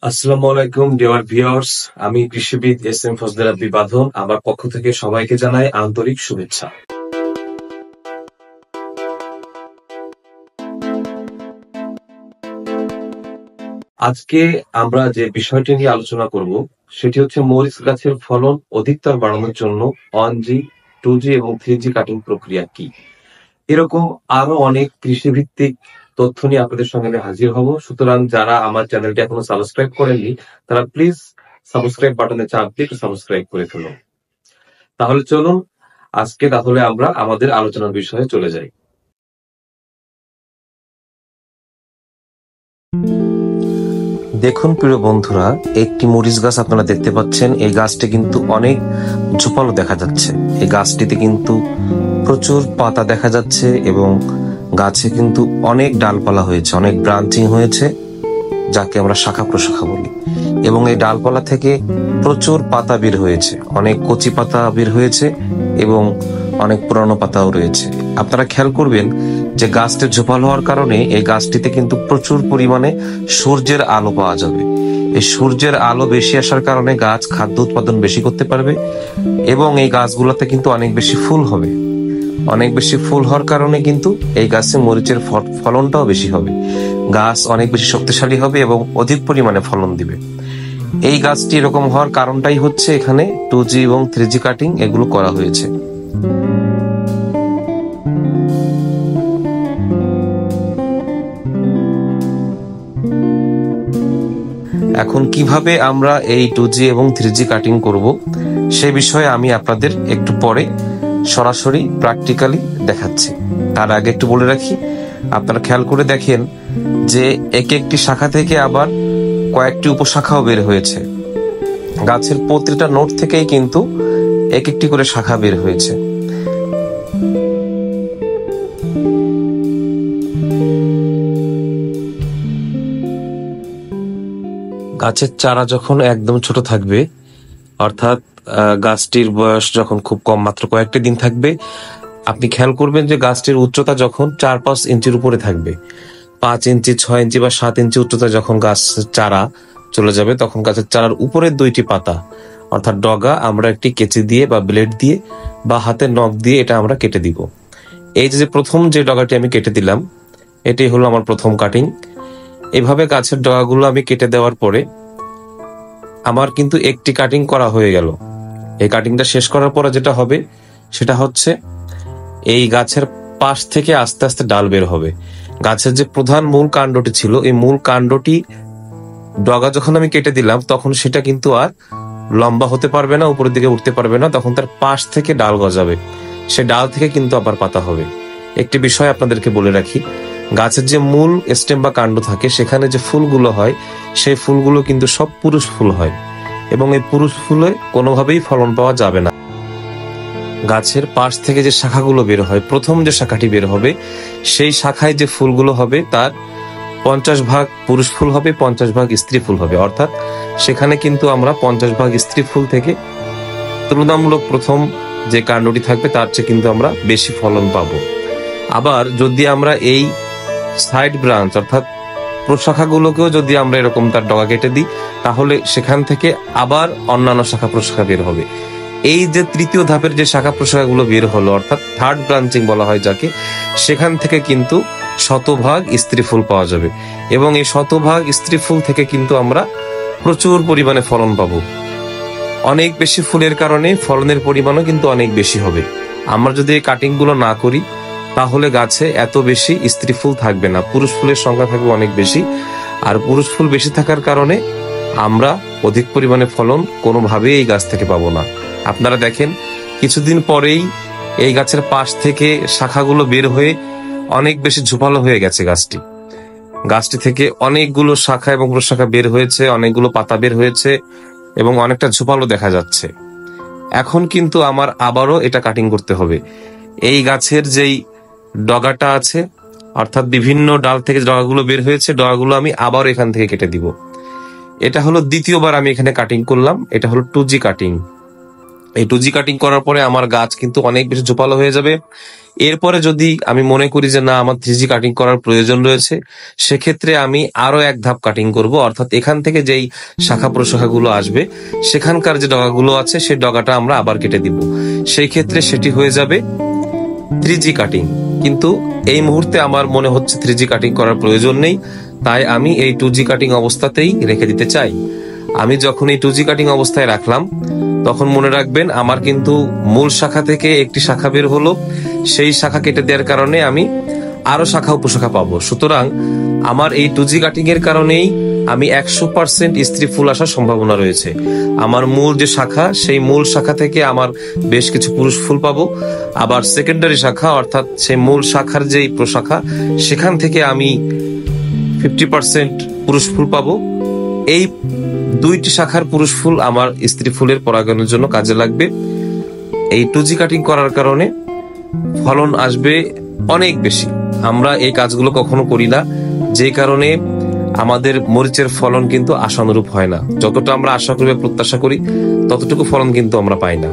আসসালামু আলাইকুম dear viewers, আমি কৃষিবিদ এস এম ফজলে রাব্বি বাঁধন। আমার পক্ষ থেকে সবাইকে জানাই আন্তরিক শুভেচ্ছা। আজকে আমরা যে বিষয়টি নিয়ে আলোচনা করব সেটি হচ্ছে মরিচ গাছের ফলন অধিকতর বাড়ানোর জন্য 1G, 2G এবং 3G কাটিং প্রক্রিয়া কি। এরকম আরো অনেক কৃষিভিত্তিক তথ্য নিয়ে আপনাদের সঙ্গে আমি হাজির হব। সুতরাং যারা আমার চ্যানেলটি এখনো সাবস্ক্রাইব করেননি তারা প্লিজ সাবস্ক্রাইব বাটনে চাপ দিয়ে একটু সাবস্ক্রাইব করে ফেলুন। তাহলে চলুন তাহলে আমরা আমাদের আলোচনার বিষয়ে চলে যাই। দেখুন প্রিয় বন্ধুরা, একটি মরিচ গাছ আপনারা দেখতে পাচ্ছেন। এই গাছটি কিন্তু অনেক ঝোপালো দেখা যাচ্ছে। এই গাছটিতে কিন্তু প্রচুর পাতা দেখা যাচ্ছে এবং গাছে কিন্তু অনেক ডালপালা হয়েছে, অনেক ব্রাঞ্চিং হয়েছে, যাকে আমরা শাখা প্রশাখা বলি। এবং এই ডালপালা থেকে প্রচুর পাতা বের হয়েছে, অনেক কচি পাতা বের হয়েছে এবং অনেক পুরানো পাতাও রয়েছে। আপনারা খেয়াল করবেন যে গাছটি ঝোপাল হওয়ার কারণে এই গাছটিতে কিন্তু প্রচুর পরিমাণে সূর্যের আলো পাওয়া যাবে। এই সূর্যের আলো বেশি আসার কারণে গাছ খাদ্য উৎপাদন বেশি করতে পারবে এবং এই গাছগুলোতে কিন্তু অনেক বেশি ফুল হবে। অনেক বেশি ফুল হওয়ার কারণে কিন্তু এই গাছে মরিচের ফলনটাও বেশি হবে। গাছ অনেক বেশি শক্তিশালী হবে এবং অধিক পরিমাণে ফলন দিবে। এই গাছটি এরকম হওয়ার কারণটাই হচ্ছে এখানে 2G এবং 3G কাটিং এগুলো করা হয়েছে। এখন কিভাবে আমরা এই 2G এবং 3G কাটিং করব সে বিষয়ে আমি আপনাদের একটু পরে সরাসরি প্র্যাকটিক্যালি দেখাচ্ছি। তার আগে একটু বলে রাখি, আপনারা খেয়াল করে দেখেন যে একটি শাখা থেকে আবার কয়েকটি উপশাখাও বের হয়েছে। গাছের প্রতিটা নোট থেকেই কিন্তু একটি করে শাখা বের হয়েছে। গাছের চারা যখন একদম ছোট থাকবে, অর্থাৎ গাছটির বয়স যখন খুব কম, মাত্র কয়েকটি দিন থাকবে, আপনি খেয়াল করবেন যে গাছটির উচ্চতা যখন 4-5 ইঞ্চির উপরে থাকবে, 5 ইঞ্চি, 6 ইঞ্চি বা 7 ইঞ্চি উচ্চতা যখন গাছের চারা চলে যাবে, তখন গাছের চারার উপরের 2টি পাতা অর্থাৎ ডগা আমরা একটি কেচি দিয়ে বা ব্লেড দিয়ে বা হাতের নখ দিয়ে এটা আমরা কেটে দিব। এই যে প্রথম যে ডগাটি আমি কেটে দিলাম, এটাই হলো আমার প্রথম কাটিং। এভাবে গাছের ডগাগুলো আমি কেটে দেওয়ার পরে আমার কিন্তু একটি কাটিং করা হয়ে গেল। এই কাটিংটা শেষ করার পরে যেটা হবে সেটা হচ্ছে এই গাছের পাশ থেকে আস্তে আস্তে ডাল বের হবে। গাছের যে প্রধান মূল কাণ্ডটি ছিল, এই মূল কাণ্ডটি ডগা যখন আমি কেটে দিলাম তখন সেটা কিন্তু আর লম্বা হতে পারবে না, উপরের দিকে উঠতে পারবে না, তখন তার পাশ থেকে ডাল গজাবে। সে ডাল থেকে কিন্তু আবার পাতা হবে। একটি বিষয় আপনাদেরকে বলে রাখি, গাছের যে মূল স্টেম বা কাণ্ড থাকে সেখানে যে ফুলগুলো হয় সেই ফুলগুলো কিন্তু সব পুরুষ ফুল হয় এবং এই পুরুষ ফুলে কোনোভাবেই ফলন পাওয়া যাবে না। গাছের পাশ থেকে যে শাখাগুলো বের হয়, প্রথম যে শাখাটি বের হবে সেই শাখায় যে ফুলগুলো হবে তার 50 ভাগ পুরুষ ফুল হবে, 50 ভাগ স্ত্রী ফুল হবে। অর্থাৎ সেখানে কিন্তু আমরা 50 ভাগ স্ত্রী ফুল থেকে তুলনামূলক প্রথম যে কাণ্ডটি থাকবে তার চেয়ে কিন্তু আমরা বেশি ফলন পাবো। আবার যদি আমরা এই সাইড ব্রাঞ্চ অর্থাৎ প্রশাখাগুলোকেও যদি আমরা এরকম তার ডগা কেটে দিই, তাহলে সেখান থেকে আবার অন্যান্য শাখা প্রশাখা বের হবে। এই যে তৃতীয় ধাপের যে শাখা প্রশাখাগুলো বের হলো, অর্থাৎ থার্ড ব্রাঞ্চিং বলা হয় যাকে, সেখান থেকে কিন্তু শতভাগ স্ত্রী ফুল পাওয়া যাবে এবং এই শতভাগ স্ত্রী ফুল থেকে কিন্তু আমরা প্রচুর পরিমাণে ফলন পাবো। অনেক বেশি ফুলের কারণে ফলনের পরিমাণও কিন্তু অনেক বেশি হবে। আমরা যদি এই কাটিং গুলো না করি তাহলে গাছে এত বেশি স্ত্রী ফুল থাকবে না, পুরুষ ফুলের সংখ্যা থাকবে অনেক বেশি। আর পুরুষ ফুল বেশি থাকার কারণে আমরা অধিক পরিমাণে ফলন কোনোভাবেই এই গাছ থেকে পাবো না। আপনারা দেখেন কিছুদিন পরেই এই গাছের পাশ থেকে শাখাগুলো বের হয়ে অনেক বেশি ঝোপালো হয়ে গেছে। গাছটি থেকে অনেকগুলো শাখা এবং প্রশাখা বের হয়েছে, অনেকগুলো পাতা বের হয়েছে এবং অনেকটা ঝোপালো দেখা যাচ্ছে। এখন কিন্তু আমার আবারও এটা কাটিং করতে হবে। এই গাছের যেই ডগাটা আছে, অর্থাৎ বিভিন্ন ডাল থেকে ডগাগুলো বের হয়েছে, ডগাগুলো আমি আবার এখান থেকে কেটে দিব। এটা হলো দ্বিতীয়বার আমি এখানে কাটিং করলাম, এটা হলো 2G কাটিং। এই 2G কাটিং করার পরে আমার গাছ কিন্তু অনেক বেশি ঝোপালো হয়ে যাবে। এরপরে যদি আমি মনে করি যে না আমার 3G কাটিং করার প্রয়োজন রয়েছে, সেক্ষেত্রে আমি আরো এক ধাপ কাটিং করব, অর্থাৎ এখান থেকে যেই শাখা প্রশাখাগুলো আসবে সেখানকার যে ডগাগুলো আছে সেই ডগাটা আমরা আবার কেটে দিব। সেই ক্ষেত্রে সেটি হয়ে যাবে 3G কাটিং। কিন্তু এই মুহূর্তে আমার মনে হচ্ছে 3G কাটিং করার প্রয়োজন নেই, তাই আমি এই 2G কাটিং অবস্থাতেই রেখে দিতে চাই। আমি যখন এই 2G কাটিং অবস্থায় রাখলাম, তখন মনে রাখবেন আমার কিন্তু মূল শাখা থেকে একটি শাখা বের হলো, সেই শাখা কেটে দেওয়ার কারণে আমি আরো শাখা উপশাখা পাবো। সুতরাং আমার এই 2G কাটিং এর কারণেই আমি 100% স্ত্রী ফুল আসার সম্ভাবনা রয়েছে। আমার মূল যে শাখা, সেই মূল শাখা থেকে আমার বেশ কিছু পুরুষ ফুল পাবো, আবার সেকেন্ডারি শাখা অর্থাৎ সেই মূল শাখার যেই প্রশাখা সেখান থেকে আমি 50% পুরুষ ফুল পাবো। এই দুইটি শাখার পুরুষ ফুল আমার স্ত্রী ফুলের পরাগায়নের জন্য কাজে লাগবে। এই 2G কাটিং করার কারণে ফলন আসবে অনেক বেশি। আমরা এই কাজগুলো কখনো করি না, যে কারণে আমাদের মরিচের ফলন কিন্তু আশানুরূপ হয় না। যতটা আমরা আশা করি প্রত্যাশা করি ততটুকু ফলন কিন্তু আমরা পাই না।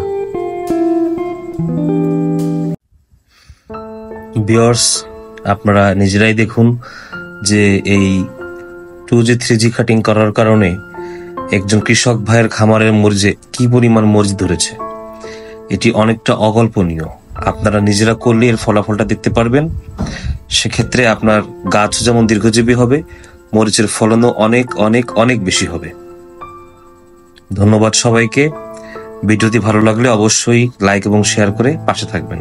ভিউয়ার্স, আপনারা নিজেরাই দেখুন যে এই 2G 3G কাটিং করার কারণে একজন কৃষক ভাইয়ের খামারের মরিচে কি পরিমাণ মরিচ ধরেছে। এটি অনেকটা অকল্পনীয়। আপনারা নিজেরা করলে এর ফলাফলটা দেখতে পারবেন। সেক্ষেত্রে আপনার গাছ যেমন দীর্ঘজীবী হবে, মরিচের ফলনও অনেক অনেক অনেক বেশি হবে। ধন্যবাদ সবাইকে। ভিডিওটি ভালো লাগলে অবশ্যই লাইক এবং শেয়ার করে পাশে থাকবেন।